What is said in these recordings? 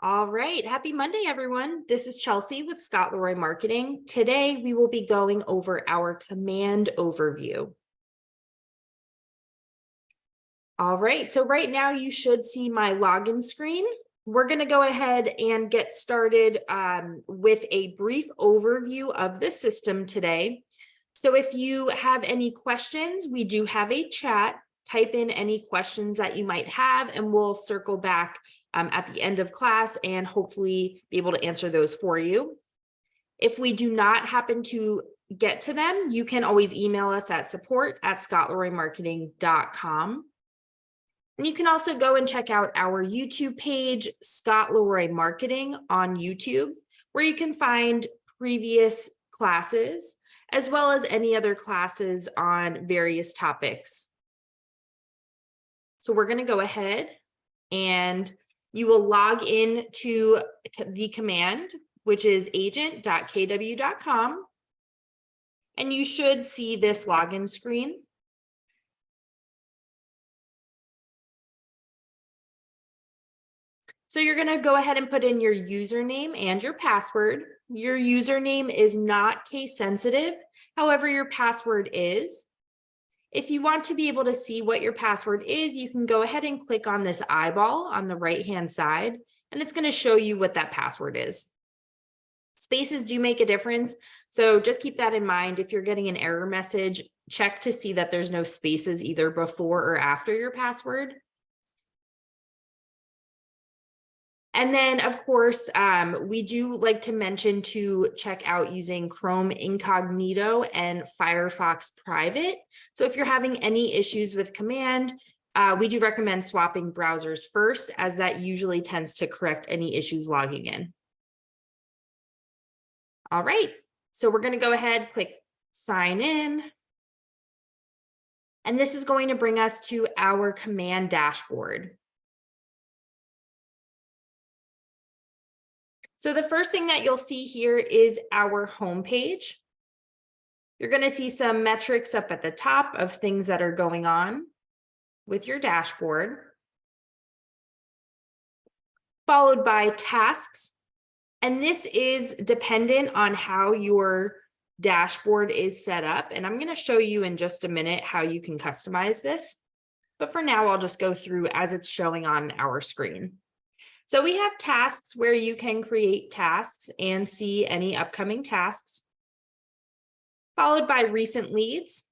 All right. Happy Monday, everyone. This is Chelsea with KWRI Marketing. Today, we will be going over our command overview. All right. So right now, you should see my login screen. We're going to go ahead and get started with a brief overview of the system today. So if you have any questions, we do have a chat. Type in any questions that you might have, and we'll circle back at the end of class and hopefully be able to answer those for you. If we do not happen to get to them, you can always email us at support@scottleroymarketing.com. And you can also go and check out our YouTube page, Scott Leroy Marketing on YouTube, where you can find previous classes, as well as any other classes on various topics. So we're going to go ahead and you will log in to the command, which is agent.kw.com. And you should see this login screen. So you're going to go ahead and put in your username and your password. Your username is not case sensitive. However, your password is. If you want to be able to see what your password is, you can go ahead and click on this eyeball on the right-hand side, and it's going to show you what that password is. Spaces do make a difference, so just keep that in mind. If you're getting an error message, check to see that there's no spaces either before or after your password. And then, of course, we do like to mention to check out using Chrome Incognito and Firefox Private. So if you're having any issues with command, we do recommend swapping browsers first, as that usually tends to correct any issues logging in. All right, so we're going to go ahead, click sign in. And this is going to bring us to our command dashboard. So the first thing that you'll see here is our home page. You're going to see some metrics up at the top of things that are going on with your dashboard, followed by tasks. And this is dependent on how your dashboard is set up. And I'm going to show you in just a minute how you can customize this. But for now, I'll just go through as it's showing on our screen. So we have tasks where you can create tasks and see any upcoming tasks, followed by recent leads.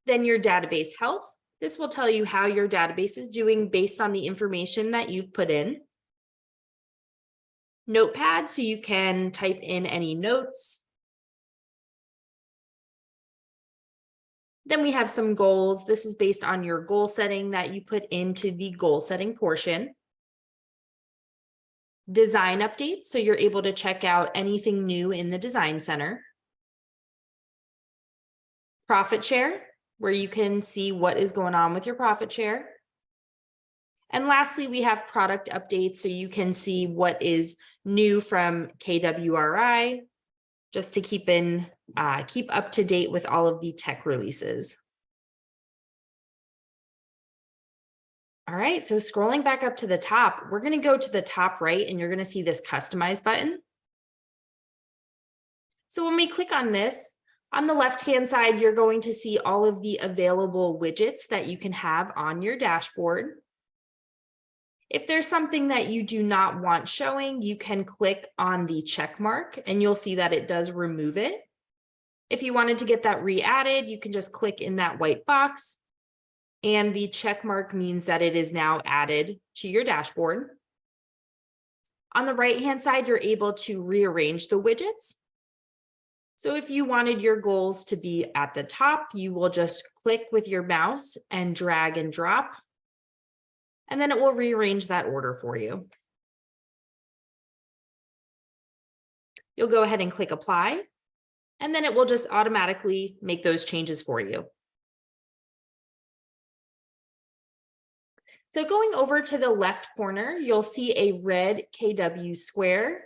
Then your database health. This will tell you how your database is doing based on the information that you've put in. Notepad, so you can type in any notes. Then we have some goals. This is based on your goal setting that you put into the goal setting portion. Design updates, so you're able to check out anything new in the design center. Profit share, where you can see what is going on with your profit share. And lastly, we have product updates, so you can see what is new from KWRI, just to keep up to date with all of the tech releases. All right, so scrolling back up to the top, we're going to go to the top right, and you're going to see this customize button. So when we click on this, on the left-hand side, you're going to see all of the available widgets that you can have on your dashboard. If there's something that you do not want showing, you can click on the check mark and you'll see that it does remove it. If you wanted to get that re-added, you can just click in that white box, and the check mark means that it is now added to your dashboard. On the right-hand side, you're able to rearrange the widgets. So if you wanted your goals to be at the top, you will just click with your mouse and drag and drop, and then it will rearrange that order for you. You'll go ahead and click apply, and then it will just automatically make those changes for you. So going over to the left corner, you'll see a red KW square.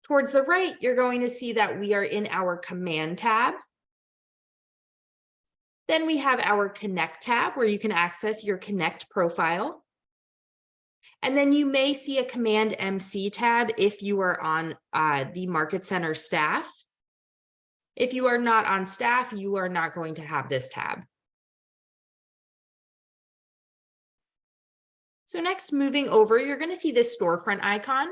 Towards the right, you're going to see that we are in our command tab. Then we have our Connect tab where you can access your Connect profile. And then you may see a Command MC tab if you are on the Market Center staff. If you are not on staff, you are not going to have this tab. So next, moving over, you're going to see this storefront icon.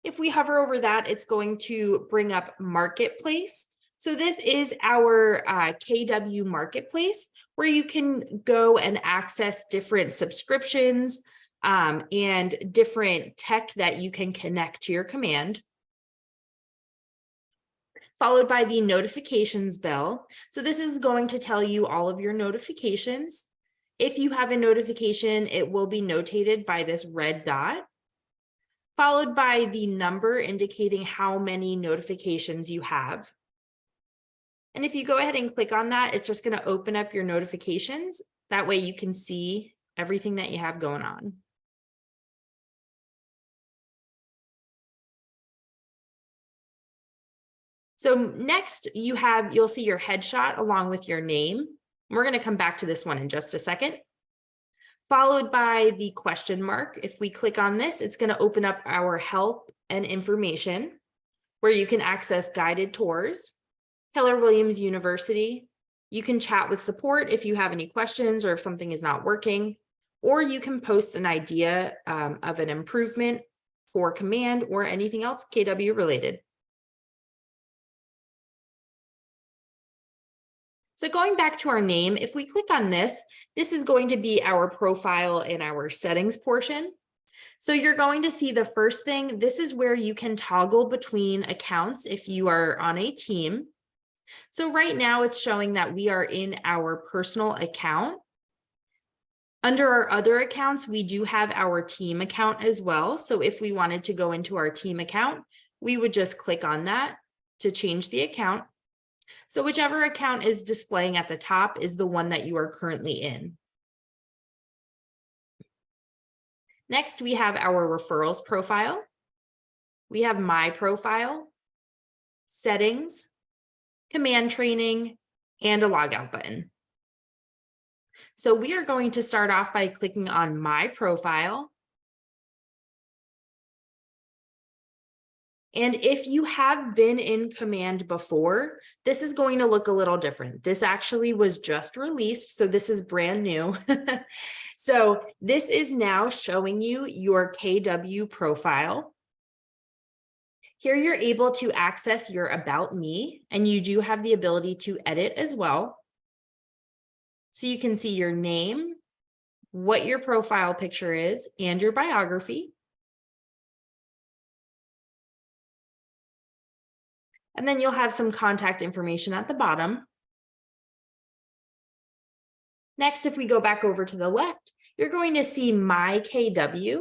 If we hover over that, it's going to bring up Marketplace. So this is our KW Marketplace where you can go and access different subscriptions and different tech that you can connect to your command. Followed by the notifications bell. So this is going to tell you all of your notifications. If you have a notification, it will be notated by this red dot, followed by the number indicating how many notifications you have. And if you go ahead and click on that, it's just going to open up your notifications. That way you can see everything that you have going on. So next you'll see your headshot along with your name. We're going to come back to this one in just a second. Followed by the question mark. If we click on this, it's going to open up our help and information where you can access guided tours, Keller Williams University. You can chat with support if you have any questions or if something is not working, or you can post an idea of an improvement for command or anything else KW related. So going back to our name, if we click on this, this is going to be our profile and our settings portion. So you're going to see the first thing, this is where you can toggle between accounts if you are on a team. So right now it's showing that we are in our personal account. Under our other accounts, we do have our team account as well. So if we wanted to go into our team account, we would just click on that to change the account. So whichever account is displaying at the top is the one that you are currently in. Next, we have our referrals profile. We have my profile, settings, command training, and a logout button. So we are going to start off by clicking on my profile. And if you have been in command before, this is going to look a little different. This actually was just released, so this is brand new. So this is now showing you your KW profile. Here you're able to access your About Me, and you do have the ability to edit as well. So you can see your name, what your profile picture is, and your biography. And then you'll have some contact information at the bottom. Next, if we go back over to the left, you're going to see My KW.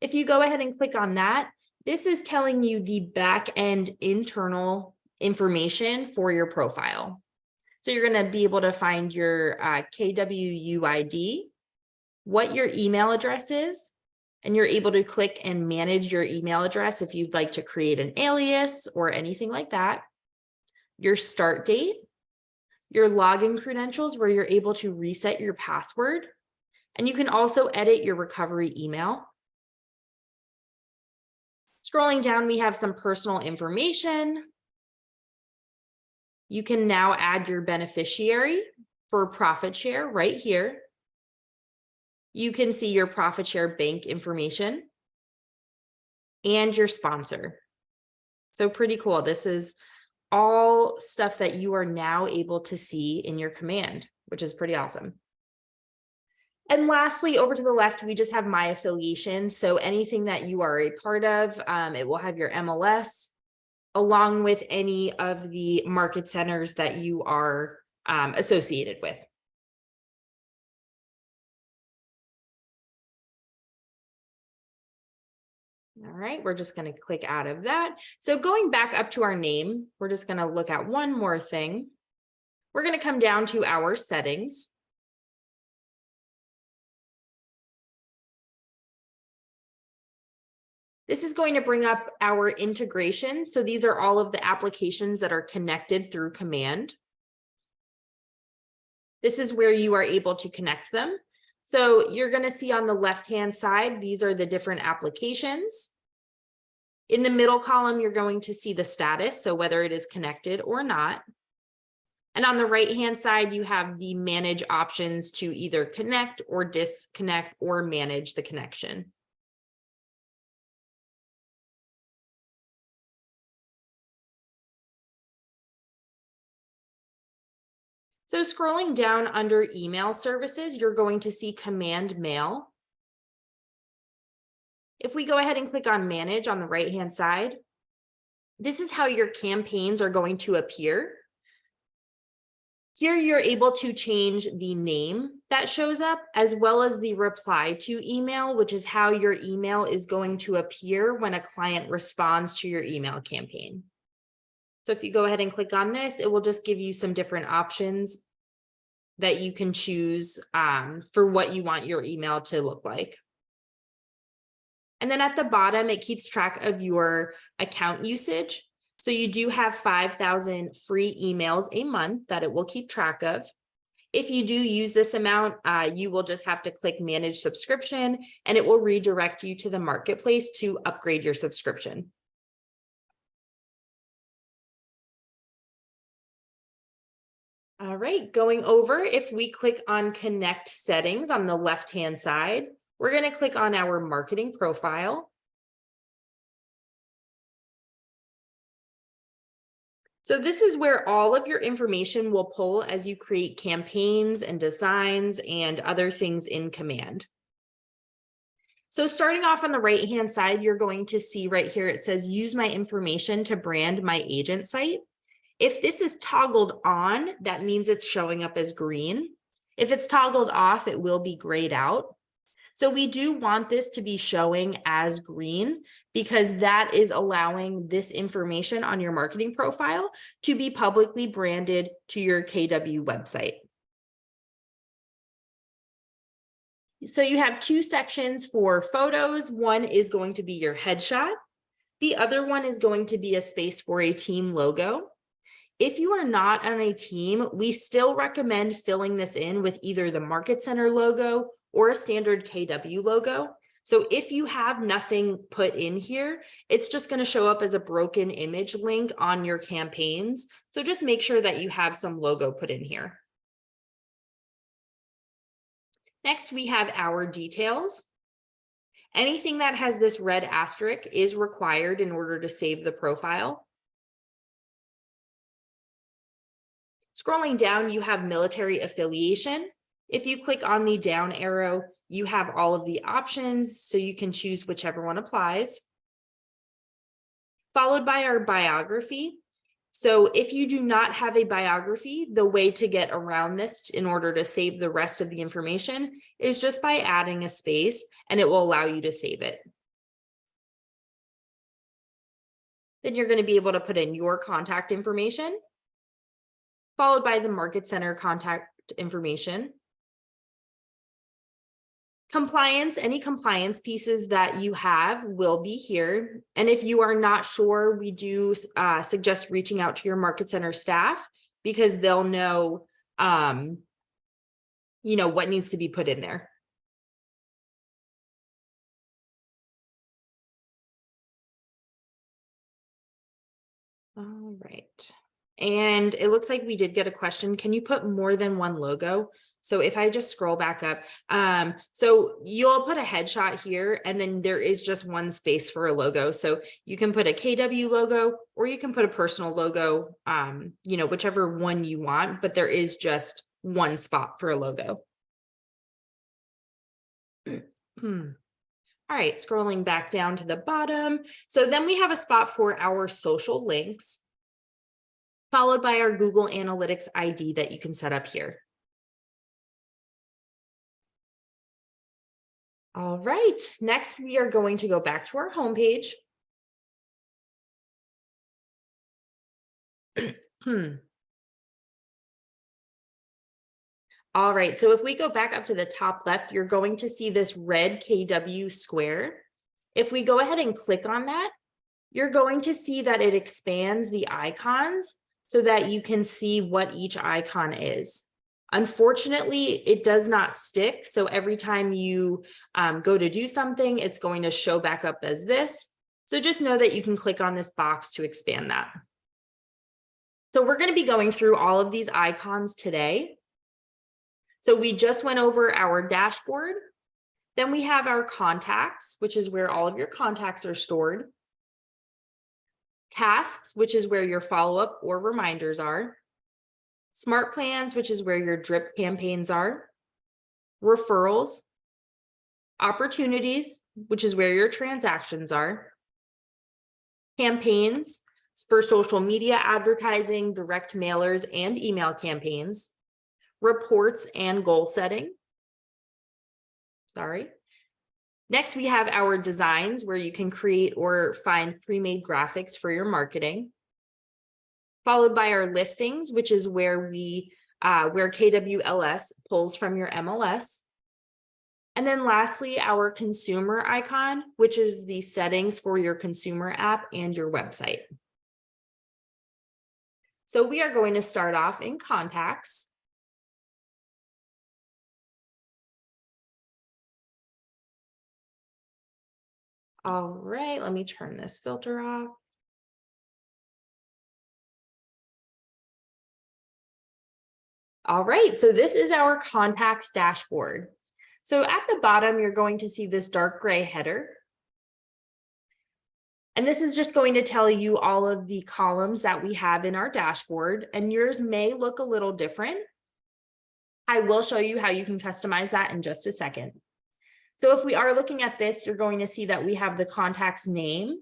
If you go ahead and click on that, this is telling you the back end internal information for your profile. So you're going to be able to find your KWUID, what your email address is, and you're able to click and manage your email address if you'd like to create an alias or anything like that. Your start date, your login credentials where you're able to reset your password, and you can also edit your recovery email. Scrolling down, we have some personal information. You can now add your beneficiary for profit share right here. You can see your profit share bank information and your sponsor. So pretty cool. This is all stuff that you are now able to see in your command, which is pretty awesome. And lastly, over to the left, we just have my affiliation. So anything that you are a part of, it will have your MLS along with any of the market centers that you are associated with. All right, we're just going to click out of that. So going back up to our name, we're just going to look at one more thing. We're going to come down to our settings. This is going to bring up our integration. So these are all of the applications that are connected through command. This is where you are able to connect them. So you're going to see on the left-hand side, these are the different applications. In the middle column, you're going to see the status, so whether it is connected or not. And on the right-hand side, you have the manage options to either connect or disconnect or manage the connection. So scrolling down under email services, you're going to see command mail. If we go ahead and click on manage on the right-hand side, this is how your campaigns are going to appear. Here you're able to change the name that shows up as well as the reply to email, which is how your email is going to appear when a client responds to your email campaign. So if you go ahead and click on this, it will just give you some different options that you can choose for what you want your email to look like. And then at the bottom, it keeps track of your account usage. So you do have 5,000 free emails a month that it will keep track of. If you do use this amount, you will just have to click manage subscription and it will redirect you to the marketplace to upgrade your subscription. All right, going over, if we click on connect settings on the left-hand side, we're going to click on our marketing profile. So this is where all of your information will pull as you create campaigns and designs and other things in Command. So starting off on the right-hand side, you're going to see right here, it says use my information to brand my agent site. If this is toggled on, that means it's showing up as green. If it's toggled off, it will be grayed out. So we do want this to be showing as green because that is allowing this information on your marketing profile to be publicly branded to your KW website. So you have two sections for photos. One is going to be your headshot. The other one is going to be a space for a team logo. If you are not on a team, we still recommend filling this in with either the Market Center logo or a standard KW logo. So if you have nothing put in here, it's just going to show up as a broken image link on your campaigns. So just make sure that you have some logo put in here. Next, we have our details. Anything that has this red asterisk is required in order to save the profile. Scrolling down, you have military affiliation. If you click on the down arrow, you have all of the options, so you can choose whichever one applies. Followed by our biography. So if you do not have a biography, the way to get around this in order to save the rest of the information is just by adding a space, and it will allow you to save it. Then you're going to be able to put in your contact information, followed by the Market Center contact information. Compliance, any compliance pieces that you have will be here. And if you are not sure, we do suggest reaching out to your Market Center staff because they'll know, what needs to be put in there. All right. And it looks like we did get a question. Can you put more than one logo? So if I just scroll back up, so you'll put a headshot here and then there is just one space for a logo. So you can put a KW logo or you can put a personal logo, whichever one you want, but there is just one spot for a logo. All right, scrolling back down to the bottom. So then we have a spot for our social links, followed by our Google Analytics ID that you can set up here. All right, next we are going to go back to our homepage. All right, so if we go back up to the top left, you're going to see this red KW square. If we go ahead and click on that, you're going to see that it expands the icons so that you can see what each icon is. Unfortunately, it does not stick. So every time you go to do something, it's going to show back up as this. So just know that you can click on this box to expand that. So we're going to be going through all of these icons today. So we just went over our dashboard. Then we have our contacts, which is where all of your contacts are stored. Tasks, which is where your follow-up or reminders are. Smart plans, which is where your drip campaigns are. Referrals. Opportunities, which is where your transactions are. Campaigns for social media advertising, direct mailers, and email campaigns. Reports and goal setting. Next, we have our designs where you can create or find pre-made graphics for your marketing. Followed by our listings, which is where where KWLS pulls from your MLS. And then lastly, our consumer icon, which is the settings for your consumer app and your website. So we are going to start off in contacts. All right, let me turn this filter off. All right, so this is our contacts dashboard. So at the bottom, you're going to see this dark gray header. And this is just going to tell you all of the columns that we have in our dashboard, and yours may look a little different. I will show you how you can customize that in just a second. So if we are looking at this, you're going to see that we have the contact's name,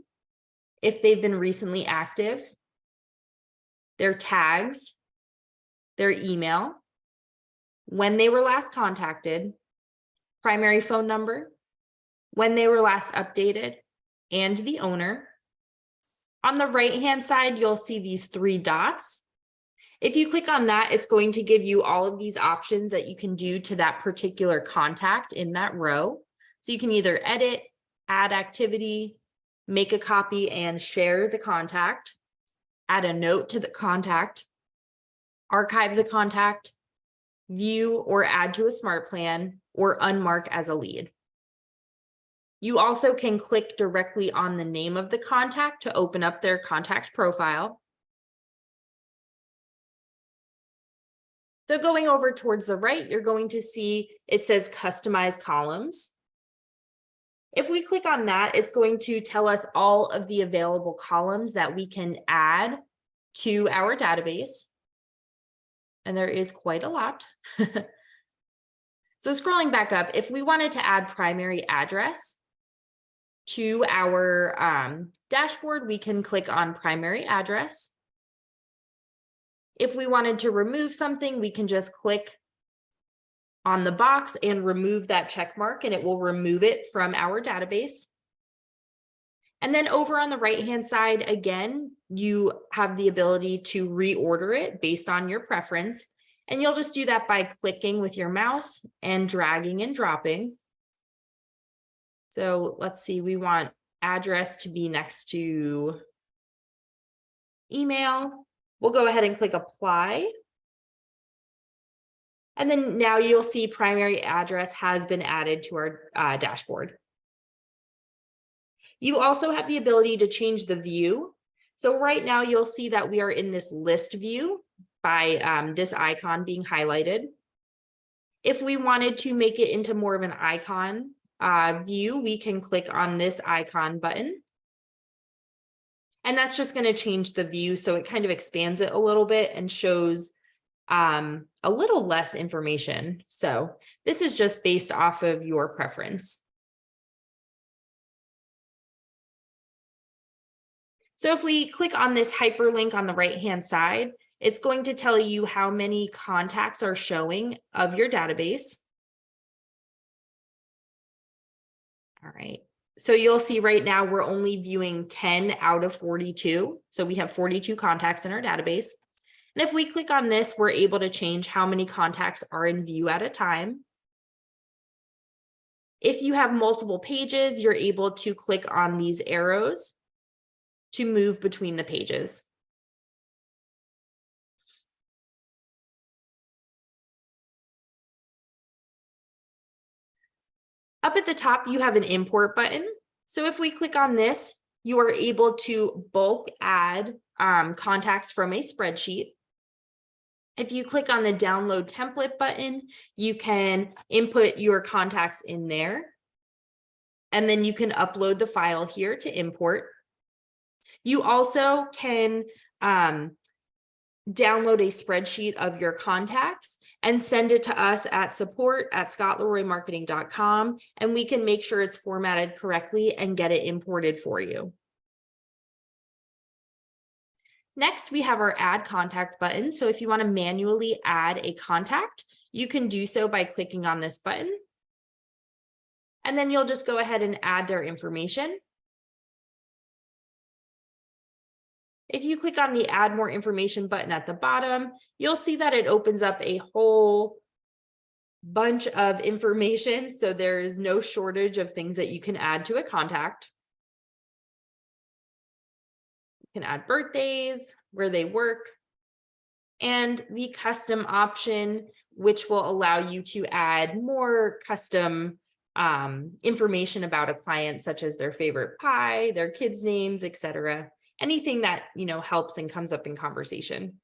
if they've been recently active, their tags, their email, when they were last contacted, primary phone number, when they were last updated, and the owner. On the right-hand side, you'll see these 3 dots. If you click on that, it's going to give you all of these options that you can do to that particular contact in that row. So you can either edit, add activity, make a copy and share the contact, add a note to the contact, archive the contact, view or add to a smart plan, or unmark as a lead. You also can click directly on the name of the contact to open up their contact profile. So going over towards the right, you're going to see it says customize columns. If we click on that, it's going to tell us all of the available columns that we can add to our database. And there is quite a lot. So scrolling back up, if we wanted to add primary address to our dashboard, we can click on primary address. If we wanted to remove something, we can just click on the box and remove that check mark, and it will remove it from our database. And then over on the right-hand side, again, you have the ability to reorder it based on your preference. And you'll just do that by clicking with your mouse and dragging and dropping. So let's see, we want address to be next to email. We'll go ahead and click apply. And then now you'll see primary address has been added to our dashboard. You also have the ability to change the view. So right now you'll see that we are in this list view by this icon being highlighted. If we wanted to make it into more of an icon view, we can click on this icon button. And that's just going to change the view. So it kind of expands it a little bit and shows a little less information. So this is just based off of your preference. So if we click on this hyperlink on the right-hand side, it's going to tell you how many contacts are showing of your database. All right. So you'll see right now we're only viewing 10 out of 42. So we have 42 contacts in our database. And if we click on this, we're able to change how many contacts are in view at a time. If you have multiple pages, you're able to click on these arrows to move between the pages. Up at the top, you have an import button. So if we click on this, you are able to bulk add contacts from a spreadsheet. If you click on the download template button, you can input your contacts in there. And then you can upload the file here to import. You also can download a spreadsheet of your contacts and send it to us at support@scottleroymarketing.com, and we can make sure it's formatted correctly and get it imported for you. Next, we have our add contact button. So if you want to manually add a contact, you can do so by clicking on this button. And then you'll just go ahead and add their information. If you click on the add more information button at the bottom, you'll see that it opens up a whole bunch of information. So there is no shortage of things that you can add to a contact. You can add birthdays, where they work, and the custom option, which will allow you to add more custom information about a client, such as their favorite pie, their kids' names, etc. Anything that, helps and comes up in conversation.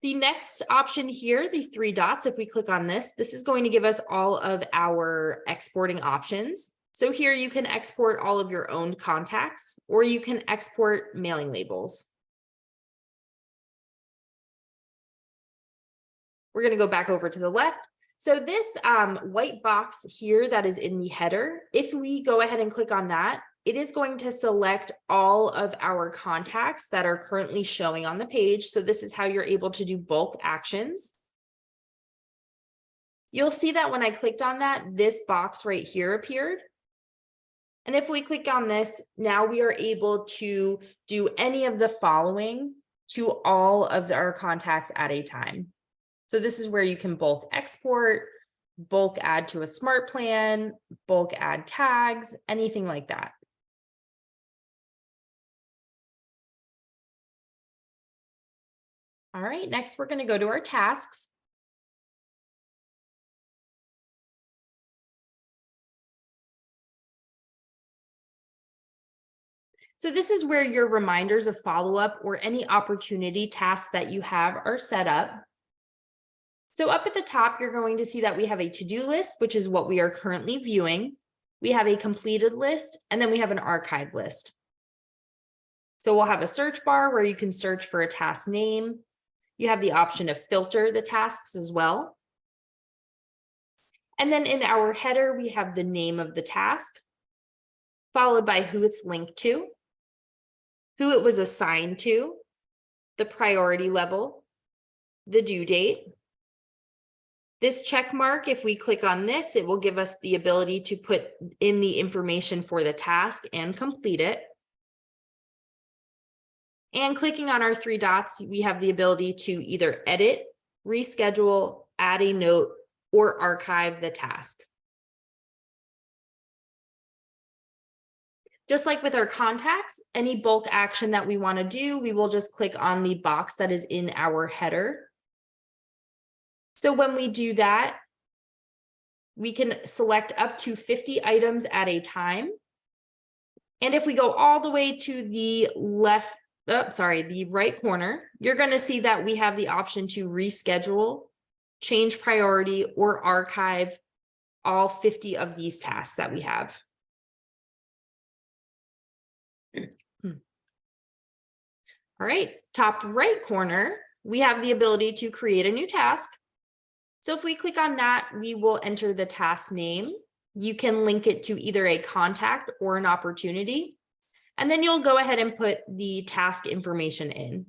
The next option here, the three dots, if we click on this, this is going to give us all of our exporting options. So here you can export all of your own contacts, or you can export mailing labels. We're going to go back over to the left. So this white box here that is in the header, if we go ahead and click on that, it is going to select all of our contacts that are currently showing on the page. So this is how you're able to do bulk actions. You'll see that when I clicked on that, this box right here appeared. And if we click on this, now we are able to do any of the following to all of our contacts at a time. So this is where you can bulk export, bulk add to a smart plan, bulk add tags, anything like that. All right, next we're going to go to our tasks. So this is where your reminders of follow-up or any opportunity tasks that you have are set up. So up at the top, you're going to see that we have a to-do list, which is what we are currently viewing. We have a completed list, and then we have an archive list. So we'll have a search bar where you can search for a task name. You have the option to filter the tasks as well. And then in our header, we have the name of the task, followed by who it's linked to, who it was assigned to, the priority level, the due date. This check mark, if we click on this, it will give us the ability to put in the information for the task and complete it. And clicking on our three dots, we have the ability to either edit, reschedule, add a note, or archive the task. Just like with our contacts, any bulk action that we want to do, we will just click on the box that is in our header. So when we do that, we can select up to 50 items at a time. And if we go all the way to the the right corner, you're going to see that we have the option to reschedule, change priority, or archive all 50 of these tasks that we have. All right, top right corner, we have the ability to create a new task. So if we click on that, we will enter the task name. You can link it to either a contact or an opportunity. And then you'll go ahead and put the task information in.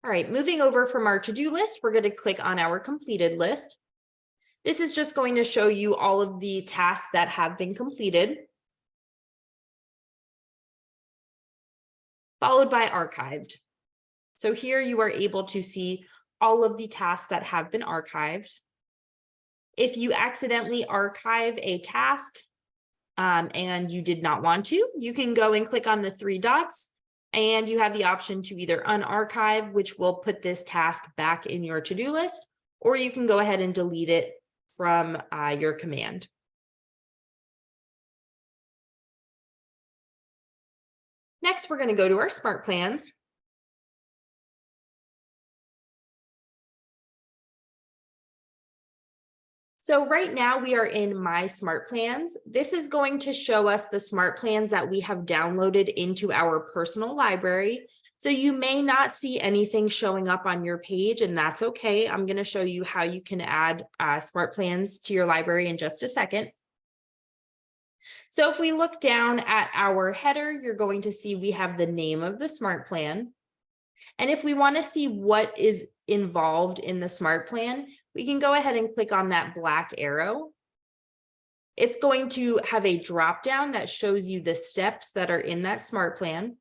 All right, moving over from our to-do list, we're going to click on our completed list. This is just going to show you all of the tasks that have been completed, followed by archived. So here you are able to see all of the tasks that have been archived. If you accidentally archive a task and you did not want to, you can go and click on the three dots and you have the option to either unarchive, which will put this task back in your to-do list, or you can go ahead and delete it from your command. Next, we're going to go to our smart plans. So right now we are in My Smart Plans. This is going to show us the smart plans that we have downloaded into our personal library. So you may not see anything showing up on your page, and that's okay. I'm going to show you how you can add smart plans to your library in just a second. So if we look down at our header, you're going to see we have the name of the smart plan. And if we want to see what is involved in the smart plan, we can go ahead and click on that black arrow. It's going to have a drop down that shows you the steps that are in that smart plan.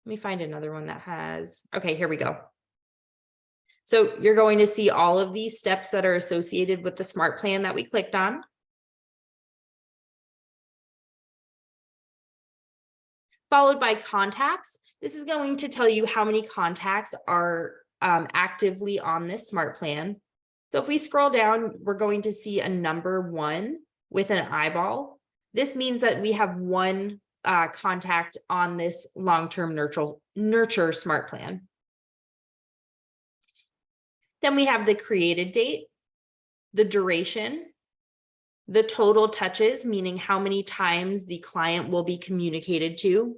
Let me find another one that has, okay, here we go. So you're going to see all of these steps that are associated with the smart plan that we clicked on. Followed by contacts. This is going to tell you how many contacts are actively on this smart plan. So if we scroll down, we're going to see a number 1 with an eyeball. This means that we have one contact on this long-term nurture smart plan. Then we have the created date, the duration, the total touches, meaning how many times the client will be communicated to.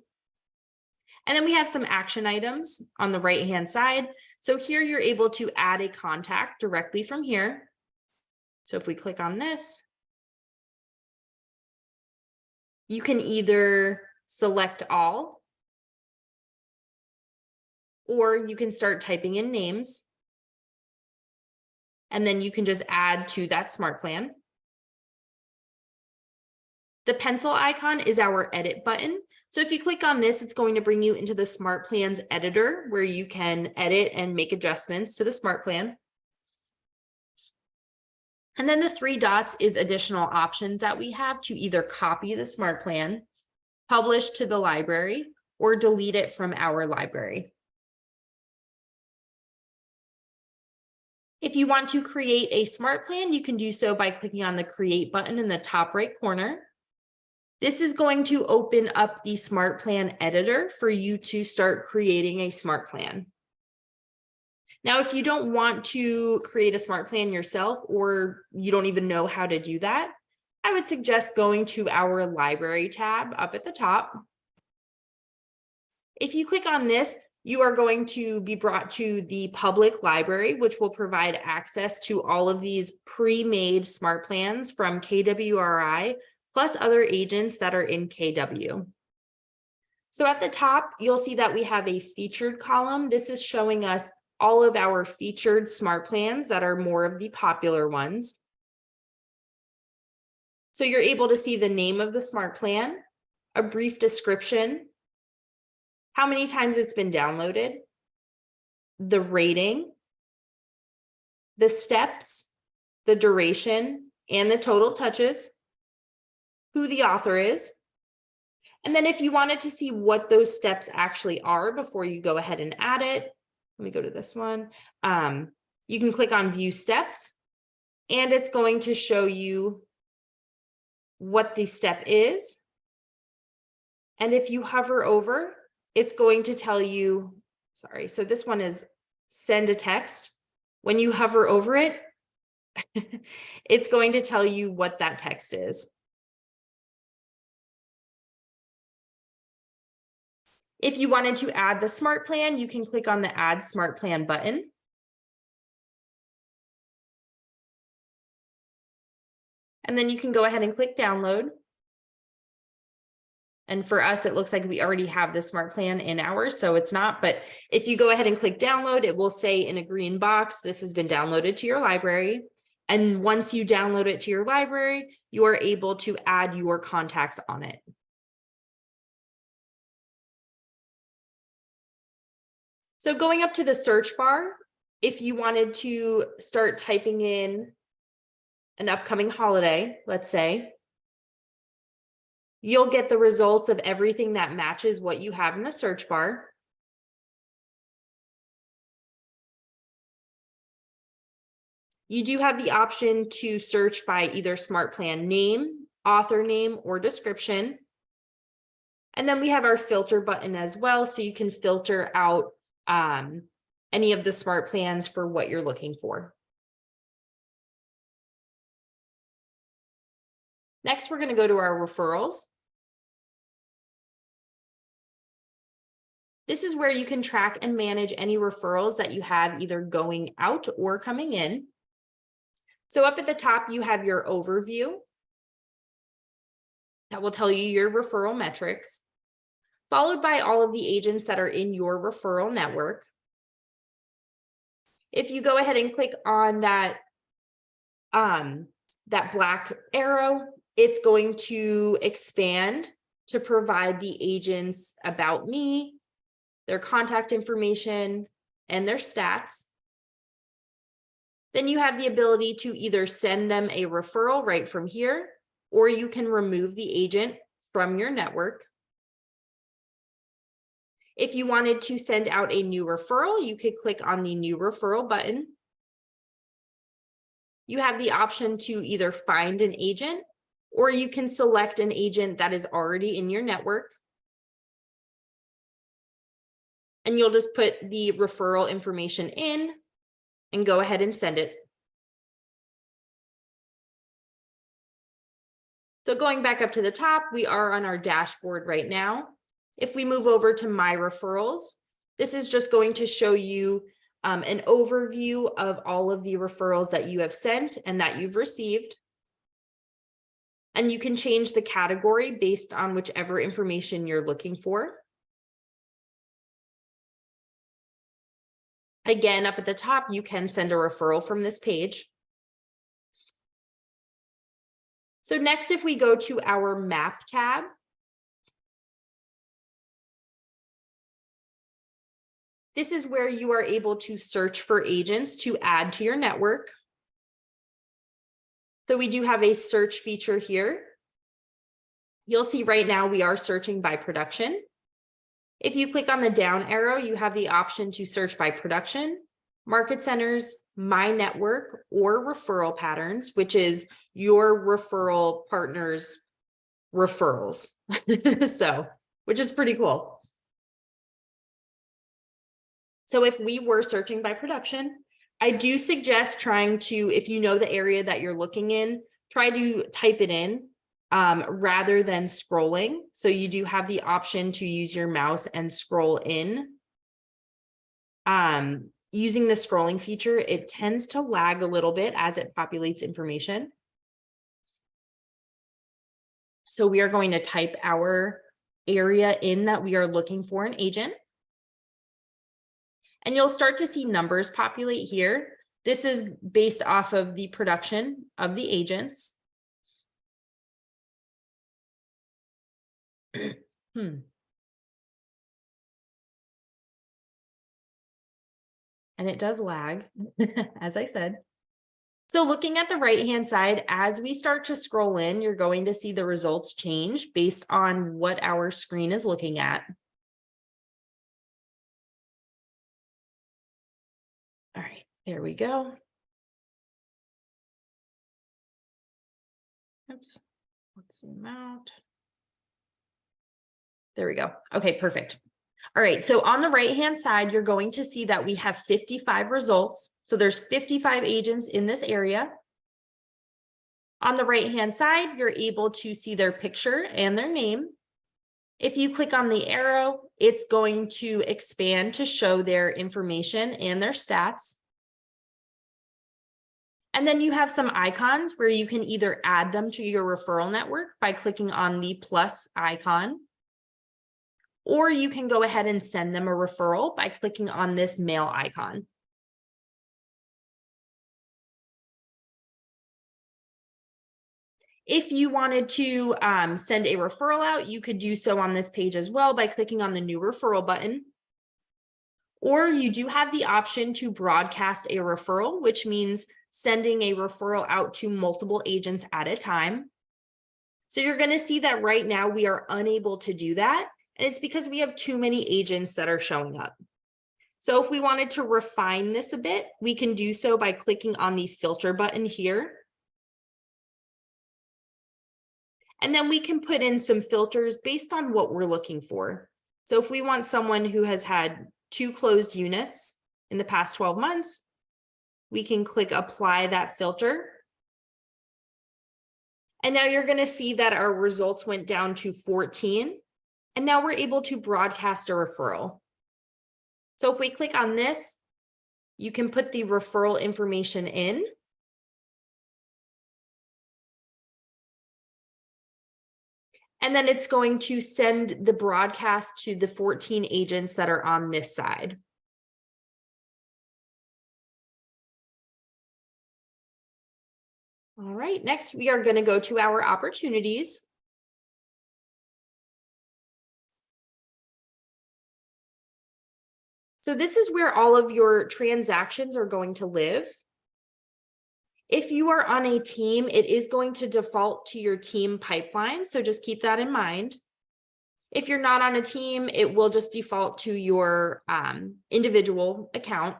And then we have some action items on the right-hand side. So here you're able to add a contact directly from here. So if we click on this, you can either select all, or you can start typing in names, and then you can just add to that smart plan. The pencil icon is our edit button. So if you click on this, it's going to bring you into the Smart Plans editor where you can edit and make adjustments to the smart plan. And then the 3 dots is additional options that we have to either copy the smart plan, publish to the library, or delete it from our library. If you want to create a smart plan, you can do so by clicking on the Create button in the top right corner. This is going to open up the smart plan editor for you to start creating a smart plan. Now, if you don't want to create a smart plan yourself, or you don't even know how to do that, I would suggest going to our library tab up at the top. If you click on this, you are going to be brought to the public library, which will provide access to all of these pre-made smart plans from KWRI, plus other agents that are in KW. So at the top, you'll see that we have a featured column. This is showing us all of our featured smart plans that are more of the popular ones. So you're able to see the name of the smart plan, a brief description, how many times it's been downloaded, the rating, the steps, the duration, and the total touches, who the author is. And then if you wanted to see what those steps actually are before you go ahead and add it, let me go to this one. You can click on View Steps, and it's going to show you what the step is. And if you hover over, it's going to tell you, sorry, so this one is send a text. When you hover over it, it's going to tell you what that text is. If you wanted to add the smart plan, you can click on the Add Smart Plan button. And then you can go ahead and click Download. And for us, it looks like we already have the smart plan in ours, so it's not. But if you go ahead and click Download, it will say in a green box, this has been downloaded to your library. And once you download it to your library, you are able to add your contacts on it. So going up to the search bar, if you wanted to start typing in an upcoming holiday, let's say, You'll get the results of everything that matches what you have in the search bar. You do have the option to search by either Smart Plan name, author name, or description. And then we have our filter button as well, so you can filter out any of the smart plans for what you're looking for. Next, we're going to go to our referrals. This is where you can track and manage any referrals that you have either going out or coming in. So up at the top, you have your overview. That will tell you your referral metrics, followed by all of the agents that are in your referral network. If you go ahead and click on that black arrow, it's going to expand to provide the agents about me, their contact information, and their stats. Then you have the ability to either send them a referral right from here, or you can remove the agent from your network. If you wanted to send out a new referral, you could click on the new referral button. You have the option to either find an agent, or you can select an agent that is already in your network. And you'll just put the referral information in and go ahead and send it. So going back up to the top, we are on our dashboard right now. If we move over to My Referrals, this is just going to show you an overview of all of the referrals that you have sent and that you've received. And you can change the category based on whichever information you're looking for. Again, up at the top, you can send a referral from this page. So next, if we go to our Map tab, this is where you are able to search for agents to add to your network. So we do have a search feature here. You'll see right now we are searching by production. If you click on the down arrow, you have the option to search by production, market centers, my network, or referral patterns, which is your referral partner's referrals. So, which is pretty cool. So if we were searching by production, I do suggest trying to, if you know the area that you're looking in, try to type it in rather than scrolling. So you do have the option to use your mouse and scroll in. Using the scrolling feature, it tends to lag a little bit as it populates information. So we are going to type our area in that we are looking for an agent. And you'll start to see numbers populate here. This is based off of the production of the agents. And it does lag, as I said. So looking at the right-hand side, as we start to scroll in, you're going to see the results change based on what our screen is looking at. All right, there we go. Oops, let's zoom out. There we go. Okay, perfect. All right, so on the right-hand side, you're going to see that we have 55 results. So there's 55 agents in this area. On the right-hand side, you're able to see their picture and their name. If you click on the arrow, it's going to expand to show their information and their stats. And then you have some icons where you can either add them to your referral network by clicking on the plus icon, or you can go ahead and send them a referral by clicking on this mail icon. If you wanted to send a referral out, you could do so on this page as well by clicking on the new referral button. Or you do have the option to broadcast a referral, which means sending a referral out to multiple agents at a time. So you're going to see that right now we are unable to do that. And it's because we have too many agents that are showing up. So if we wanted to refine this a bit, we can do so by clicking on the filter button here. And then we can put in some filters based on what we're looking for. So if we want someone who has had 2 closed units in the past 12 months, we can click apply that filter. And now you're going to see that our results went down to 14. And now we're able to broadcast a referral. So if we click on this, you can put the referral information in. And then it's going to send the broadcast to the 14 agents that are on this side. All right, next we are going to go to our opportunities. So this is where all of your transactions are going to live. If you are on a team, it is going to default to your team pipeline. So just keep that in mind. If you're not on a team, it will just default to your individual account.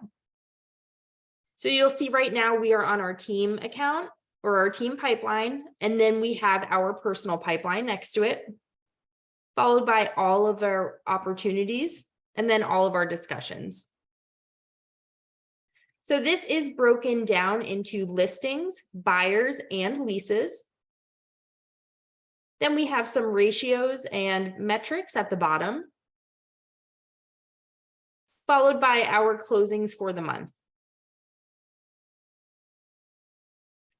So you'll see right now we are on our team account or our team pipeline, and then we have our personal pipeline next to it, followed by all of our opportunities, and then all of our discussions. So this is broken down into listings, buyers, and leases. Then we have some ratios and metrics at the bottom, followed by our closings for the month.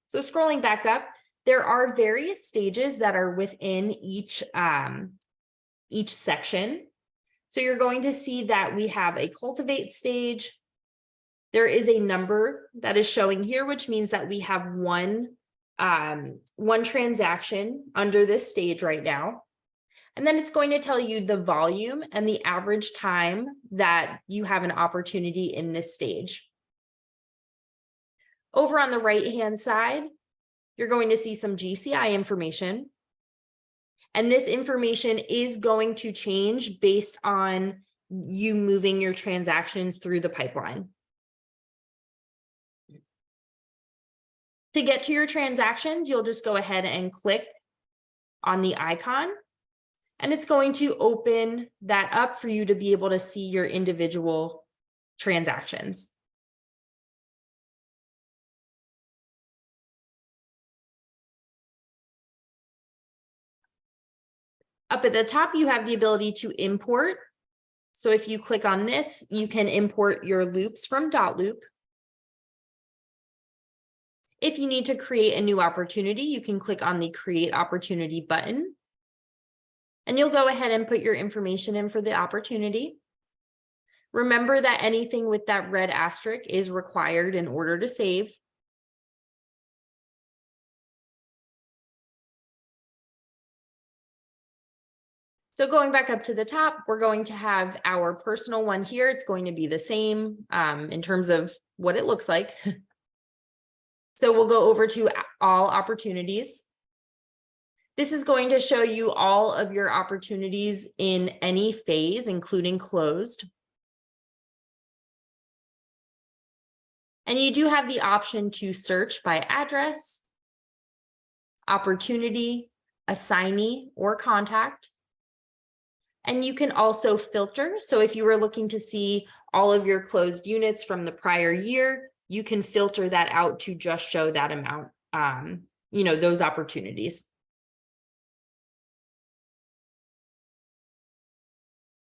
So scrolling back up, there are various stages that are within each section. So you're going to see that we have a cultivate stage. There is a number that is showing here, which means that we have one transaction under this stage right now. And then it's going to tell you the volume and the average time that you have an opportunity in this stage. Over on the right-hand side, you're going to see some GCI information. And this information is going to change based on you moving your transactions through the pipeline. To get to your transactions, you'll just go ahead and click on the icon, and it's going to open that up for you to be able to see your individual transactions. Up at the top, you have the ability to import. So if you click on this, you can import your loops from .loop. If you need to create a new opportunity, you can click on the Create Opportunity button. And you'll go ahead and put your information in for the opportunity. Remember that anything with that red asterisk is required in order to save. So going back up to the top, we're going to have our personal one here. It's going to be the same in terms of what it looks like. So we'll go over to all opportunities. This is going to show you all of your opportunities in any phase, including closed. And you do have the option to search by address, opportunity, assignee, or contact. And you can also filter. So if you were looking to see all of your closed units from the prior year, you can filter that out to just show that amount, those opportunities.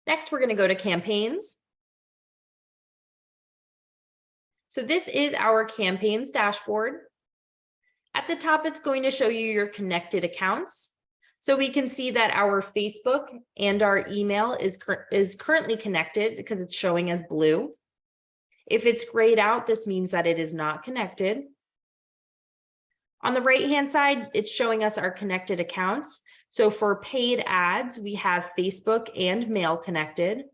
Next, we're going to go to campaigns. So this is our campaigns dashboard. At the top, it's going to show you your connected accounts. So we can see that our Facebook and our email is currently connected because it's showing as blue. If it's grayed out, this means that it is not connected. On the right-hand side, it's showing us our connected accounts. So for paid ads, we have Facebook and mail connected.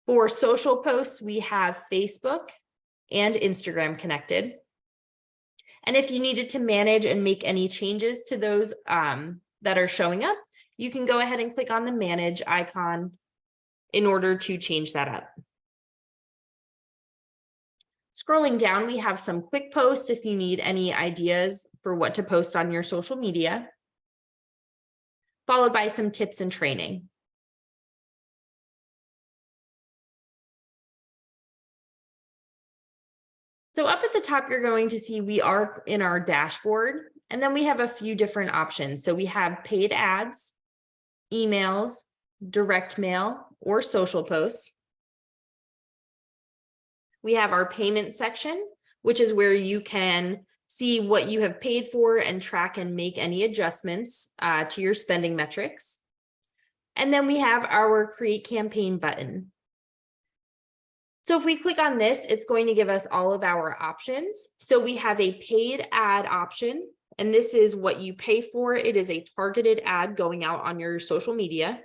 For social posts, we have Facebook and Instagram connected. And if you needed to manage and make any changes to those that are showing up, you can go ahead and click on the manage icon in order to change that up. Scrolling down, we have some quick posts if you need any ideas for what to post on your social media, followed by some tips and training. So up at the top, you're going to see we are in our dashboard, and then we have a few different options. So we have paid ads, emails, direct mail, or social posts. We have our payment section, which is where you can see what you have paid for and track and make any adjustments to your spending metrics. And then we have our create campaign button. So if we click on this, it's going to give us all of our options. So we have a paid ad option, and this is what you pay for. It is a targeted ad going out on your social media.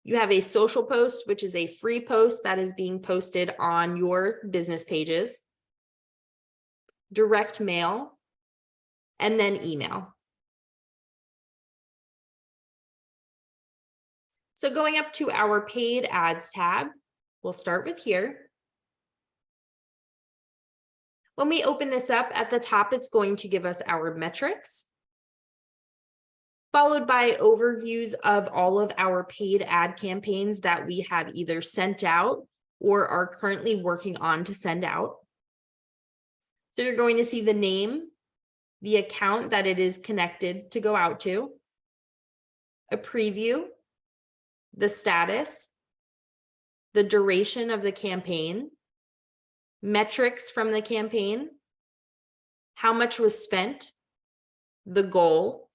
You have a social post, which is a free post that is being posted on your business pages, direct mail, and then email. So going up to our paid ads tab, we'll start with here. When we open this up at the top, it's going to give us our metrics, followed by overviews of all of our paid ad campaigns that we have either sent out or are currently working on to send out. So you're going to see the name, the account that it is connected to go out to, a preview, the status, the duration of the campaign, metrics from the campaign, how much was spent, the goal,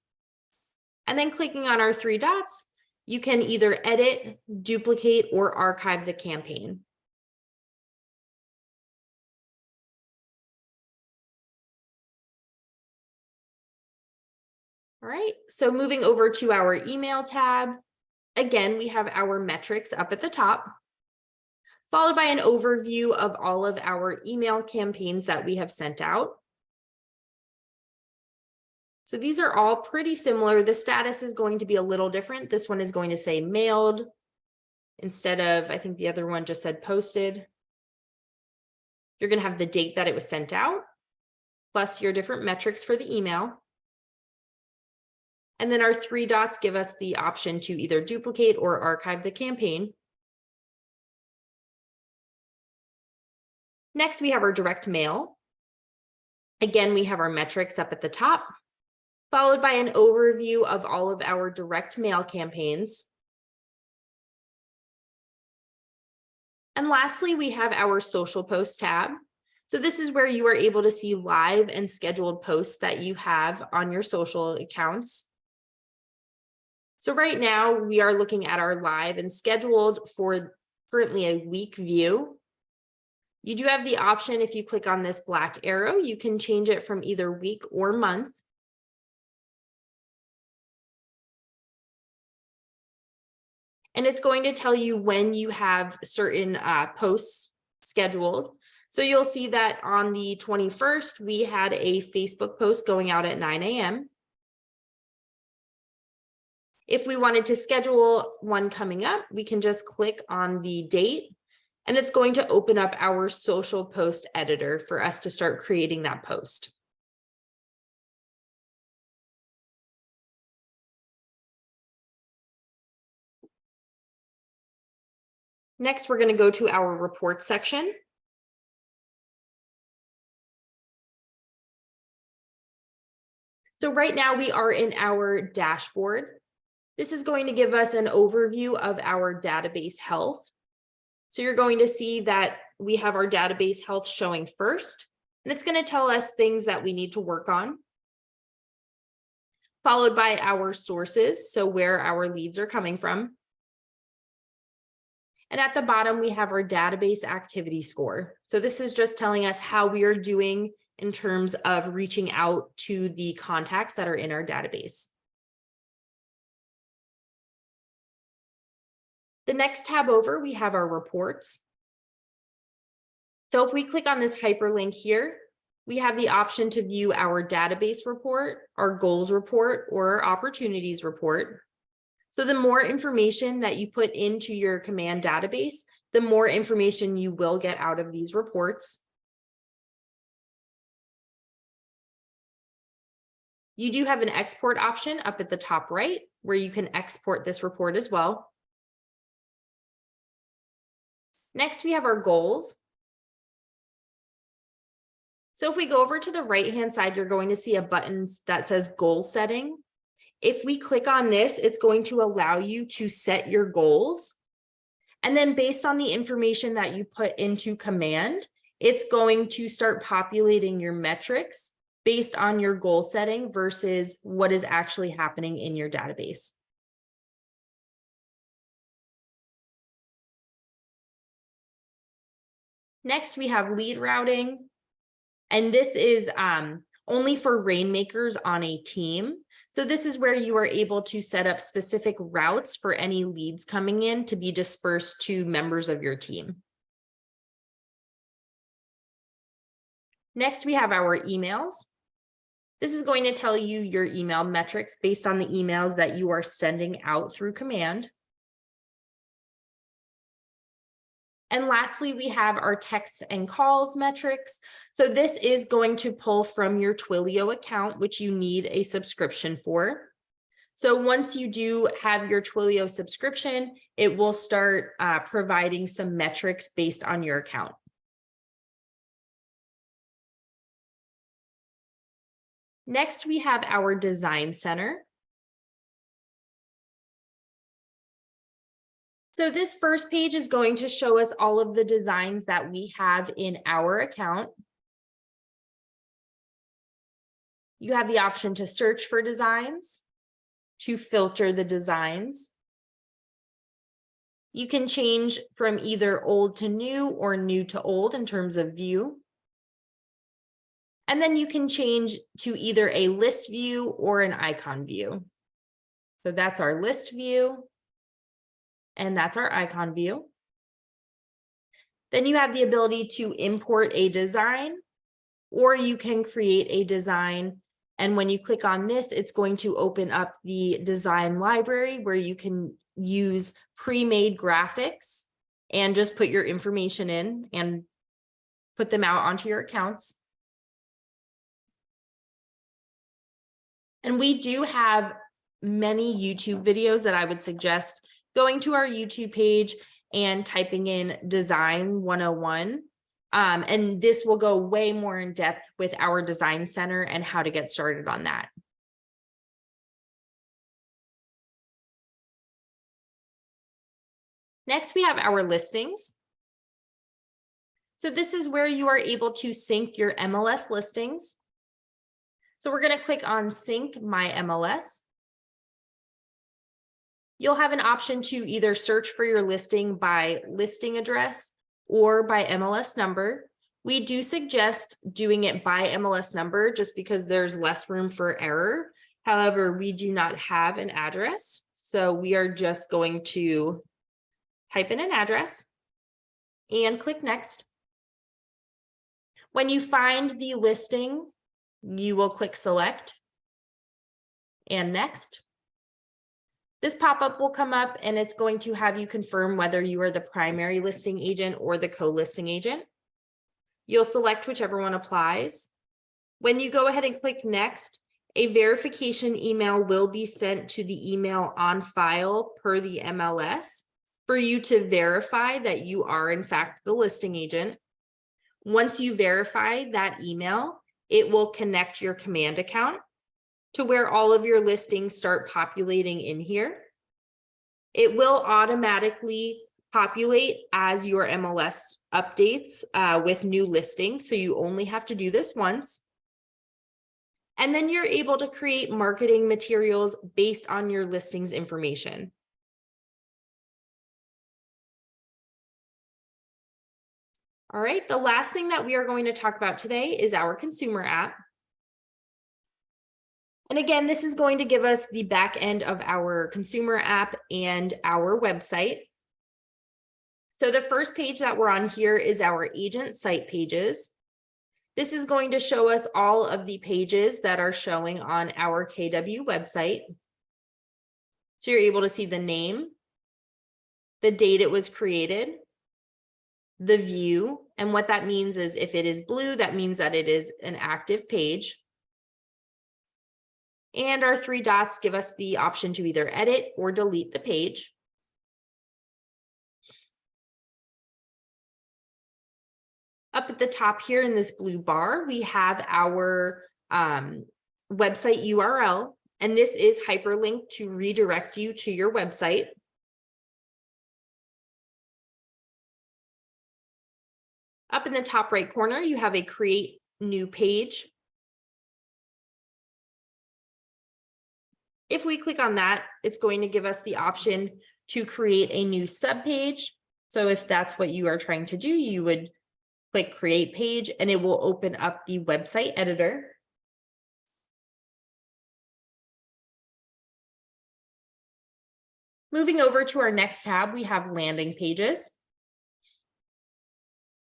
and then clicking on our three dots, you can either edit, duplicate, or archive the campaign. All right, so moving over to our email tab, again, we have our metrics up at the top, followed by an overview of all of our email campaigns that we have sent out. So these are all pretty similar. The status is going to be a little different. This one is going to say mailed instead of, I think the other one just said posted. You're going to have the date that it was sent out, plus your different metrics for the email. And then our three dots give us the option to either duplicate or archive the campaign. Next, we have our direct mail. Again, we have our metrics up at the top, followed by an overview of all of our direct mail campaigns. And lastly, we have our social post tab. So this is where you are able to see live and scheduled posts that you have on your social accounts. So right now we are looking at our live and scheduled for currently a week view. You do have the option, if you click on this black arrow, you can change it from either week or month. And it's going to tell you when you have certain posts scheduled. So you'll see that on the 21st, we had a Facebook post going out at 9 a.m. If we wanted to schedule one coming up, we can just click on the date, and it's going to open up our social post editor for us to start creating that post. Next, we're going to go to our report section. So right now we are in our dashboard. This is going to give us an overview of our database health. So you're going to see that we have our database health showing first, and it's going to tell us things that we need to work on, followed by our sources, so where our leads are coming from. And at the bottom, we have our database activity score. So this is just telling us how we are doing in terms of reaching out to the contacts that are in our database. The next tab over, we have our reports. So if we click on this hyperlink here, we have the option to view our database report, our goals report, or our opportunities report. So the more information that you put into your command database, the more information you will get out of these reports. You do have an export option up at the top right, where you can export this report as well. Next, we have our goals. So if we go over to the right-hand side, you're going to see a button that says goal setting. If we click on this, it's going to allow you to set your goals. And then based on the information that you put into command, it's going to start populating your metrics based on your goal setting versus what is actually happening in your database. Next, we have lead routing. And this is only for rainmakers on a team. So this is where you are able to set up specific routes for any leads coming in to be dispersed to members of your team. Next, we have our emails. This is going to tell you your email metrics based on the emails that you are sending out through command. And lastly, we have our texts and calls metrics. So this is going to pull from your Twilio account, which you need a subscription for. So once you do have your Twilio subscription, it will start providing some metrics based on your account. Next, we have our design center. So this first page is going to show us all of the designs that we have in our account. You have the option to search for designs, to filter the designs. You can change from either old to new or new to old in terms of view. And then you can change to either a list view or an icon view. So that's our list view. And that's our icon view. Then you have the ability to import a design, or you can create a design. And when you click on this, it's going to open up the design library where you can use pre-made graphics and just put your information in and put them out onto your accounts. And we do have many YouTube videos that I would suggest going to our YouTube page and typing in Design 101. And this will go way more in depth with our design center and how to get started on that. Next, we have our listings. So this is where you are able to sync your MLS listings. So we're going to click on Sync My MLS. You'll have an option to either search for your listing by listing address or by MLS number. We do suggest doing it by MLS number just because there's less room for error. However, we do not have an address, so we are just going to type in an address and click Next. When you find the listing, you will click Select and Next. This pop-up will come up and it's going to have you confirm whether you are the primary listing agent or the co-listing agent. You'll select whichever one applies. When you go ahead and click Next, a verification email will be sent to the email on file per the MLS for you to verify that you are in fact the listing agent. Once you verify that email, it will connect your command account to where all of your listings start populating in here. It will automatically populate as your MLS updates with new listings. So you only have to do this once. And then you're able to create marketing materials based on your listings information. All right, the last thing that we are going to talk about today is our consumer app. And again, this is going to give us the back end of our consumer app and our website. So the first page that we're on here is our agent site pages. This is going to show us all of the pages that are showing on our KW website. So you're able to see the name, the date it was created, the view, and what that means is if it is blue, that means that it is an active page. And our three dots give us the option to either edit or delete the page. Up at the top here in this blue bar, we have our website URL, and this is hyperlinked to redirect you to your website. Up in the top right corner, you have a create new page. If we click on that, it's going to give us the option to create a new subpage. So if that's what you are trying to do, you would click create page and it will open up the website editor. Moving over to our next tab, we have landing pages.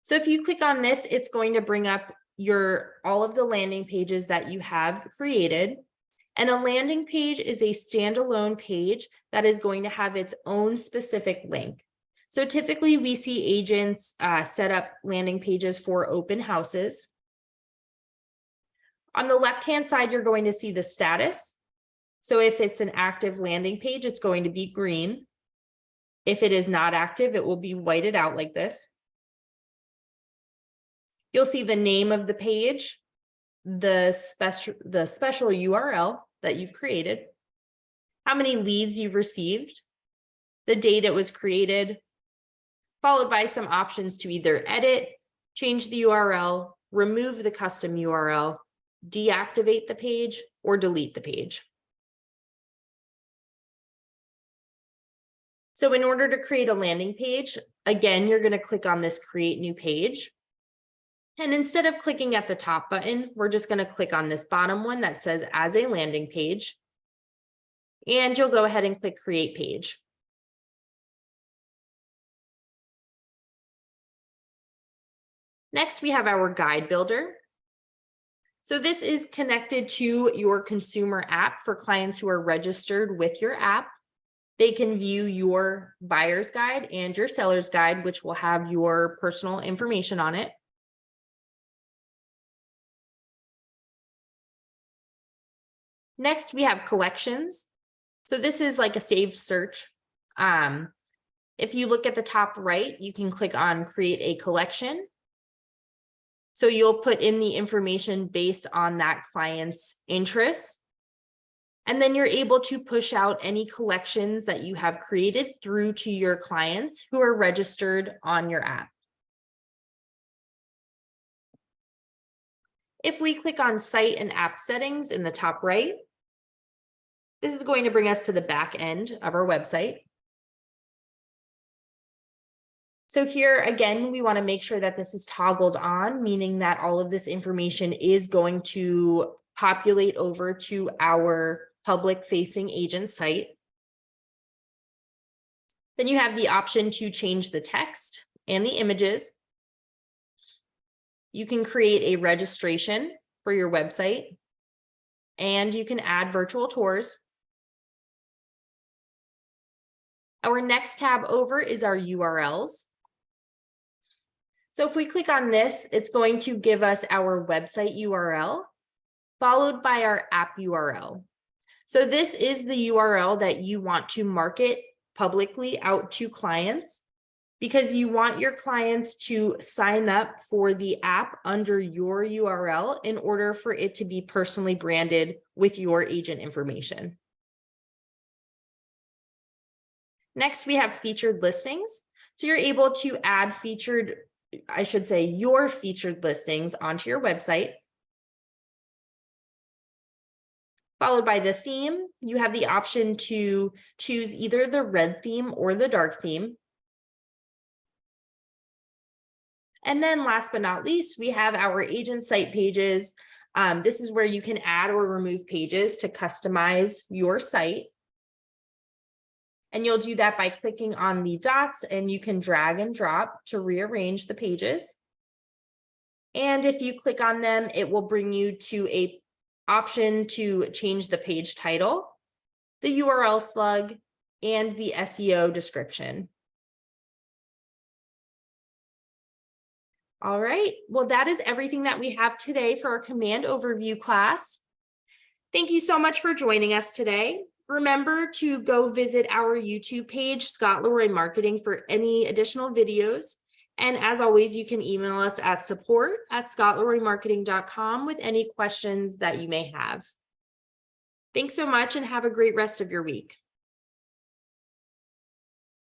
So if you click on this, it's going to bring up all of the landing pages that you have created. And a landing page is a standalone page that is going to have its own specific link. So typically we see agents set up landing pages for open houses. On the left-hand side, you're going to see the status. So if it's an active landing page, it's going to be green. If it is not active, it will be whited out like this. You'll see the name of the page, the special URL that you've created, how many leads you've received, the date it was created, followed by some options to either edit, change the URL, remove the custom URL, deactivate the page, or delete the page. So in order to create a landing page, again, you're going to click on this create new page. And instead of clicking at the top button, we're just going to click on this bottom one that says as a landing page. And you'll go ahead and click create page. Next, we have our guide builder. So this is connected to your consumer app for clients who are registered with your app. They can view your buyer's guide and your seller's guide, which will have your personal information on it. Next, we have collections. So this is like a saved search. If you look at the top right, you can click on create a collection. So you'll put in the information based on that client's interests. And then you're able to push out any collections that you have created through to your clients who are registered on your app. If we click on site and app settings in the top right, this is going to bring us to the back end of our website. So here again, we want to make sure that this is toggled on, meaning that all of this information is going to populate over to our public facing agent site. Then you have the option to change the text and the images. You can create a registration for your website, and you can add virtual tours. Our next tab over is our URLs. So if we click on this, it's going to give us our website URL, followed by our app URL. So this is the URL that you want to market publicly out to clients, because you want your clients to sign up for the app under your URL in order for it to be personally branded with your agent information. Next, we have featured listings. So you're able to add your featured listings onto your website. Followed by the theme, you have the option to choose either the red theme or the dark theme. And then last but not least, we have our agent site pages. This is where you can add or remove pages to customize your site. And you'll do that by clicking on the dots, and you can drag and drop to rearrange the pages. And if you click on them, it will bring you to a option to change the page title, the URL slug, and the SEO description. All right, well, that is everything that we have today for our command overview class. Thank you so much for joining us today. Remember to go visit our YouTube page, Scott Leroy Marketing, for any additional videos. And as always, you can email us at support@scottleroymarketing.com with any questions that you may have. Thanks so much and have a great rest of your week.